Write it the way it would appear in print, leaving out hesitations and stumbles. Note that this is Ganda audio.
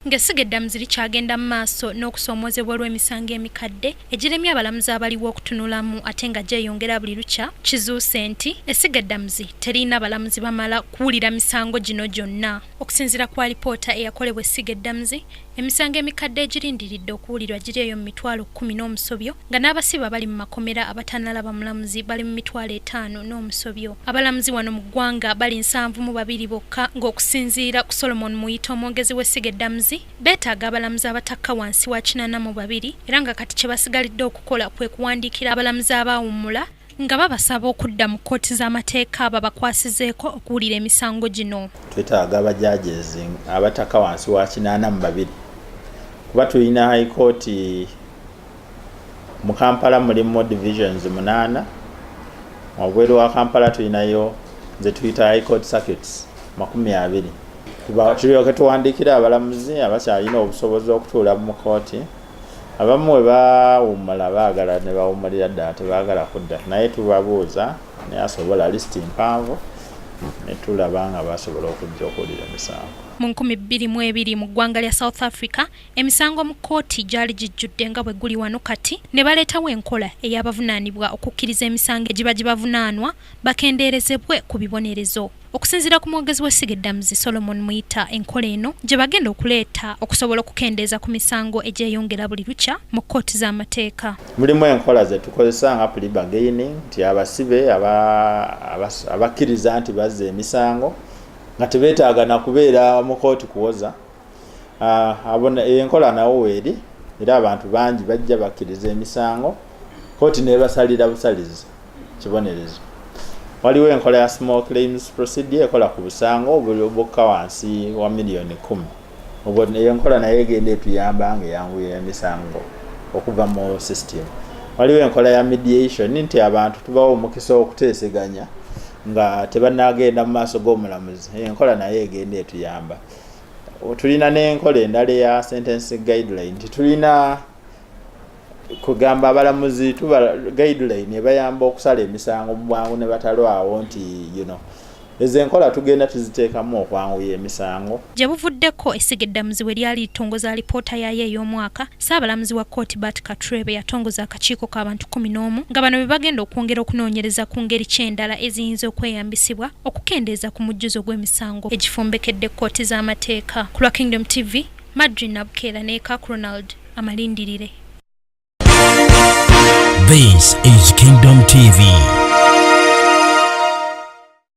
Ng'essiga eddamuzi likyagenda mu maaso n'okusoomozebwa olw'emisango emikadde egiremye abalamuzi abaliwo okutunulamu ate nga gyeyongera buli lukya, kizuuse nti essiga eddamuzi terina balamuzi bamala kuwulira misango gino gyonna. Okusinziira ku alipoota eyakolebwa essiga eddamuzi, emisango emikadde egirindiridde okuwulirwa giri eyo mu mitwalo 10 n'omusobyo, nga n'abasibe abali mu makomera abatannalaba mulamuzi bali mu mitwalo 5 n'omusobyo. Abalamuzi wano mu ggwanga bali 72 bokka, ng'okusinziira ku Solomon Muyita omwogezi w'essiga eddamuzi beetaaga abalamuzi abatakka wansi wa 82 era nga kati kye basigalidde okukola kwe kuwandiikira abalamuzi abaawummula nga babasaba okudda mu kkooti z'amateeka babakwasizeeko okuwulira emisango gino. Twetaaga abajajezi abatakka wansi wa 82 kuba tulina high court mu Kampala mulimu divisions 8, wabweru wa Kampala tulinayo ze tuyita high court circuits 20. Kuba tulyoke tuwandiikira abalamuzi abakyalina obusobozi okutuula mu kkooti. Abamu we baawummula baagala ne bawummulira ddala tebaagala kudda, naye tubabuuza naye asobola lisiti mpanvu ne tulaba nga basobola okujja okuwulira emisango. Mu 2020 mu ggwanga lya South Africa, emisango mu kkooti gyali gijjudde nga bwe guli wano kati ne baleetawo enkola ey'abavunaanibwa okukkiriza emisango egiba gibavunaanwa bakendeerezebwe ku bibonerezo. Okusinziira ku mwogezi w'essiga eddamuzi Solomon Muyita, enkola eno gye bagenda okuleeta okusobola okukendeeza ku misango egyeyongera buli lukya mu kkooti z'amateeka. Mulimu enkola ze tukozesa nga plea bargaining, nti abasibe abakkiriza nti bazza emisango nga tebeetaaga na kubeera mu kkooti kuwoza. Enkola nawo weeri era abantu bangi bajja bakkiriza emisango, kkooti nebasalira busalizi kibonerezo. Waliwo enkola ya small claims procedure ekola ku busango obukka wansi wa miliyoni 10. Obwo eyo enkola nayo egenda etuyamba nga eyanguya emisango okuva mu system. Waliwo enkola ya mediation, nti abantu tubawo omukisa okuteeseganya nga tebannagenda mu maaso g'omulamuzi. Enkola nayo egenda etuyamba. Tulina n'enkola endala ya sentencing guideline, tulina kugamba abalamuzi tuba guideline ebayamba okusala emisango mu bwangu ne batalwawo nti ezo enkola tugenda tuziteekamu okwanguya emisango. Gye buvuddeko essiga eddamuzi we lyali litongoza alipoota yaayo ey'omwaka, Ssaabalamuzi wa kkooti Bart Katurebe yatongoza akakiiko k'abantu 11 nga bano be bagenda okwongera okunoonyereza ku ngeri ki endala eziyinza okweyambisibwa okukendeeza ku mujjuzo gw'emisango egifumbekedde kkooti z'amateeka. Ku lwa Kingdom TV, Madrid Nabukeera ne Kak Ronald amalindirire. This is Kingdom TV.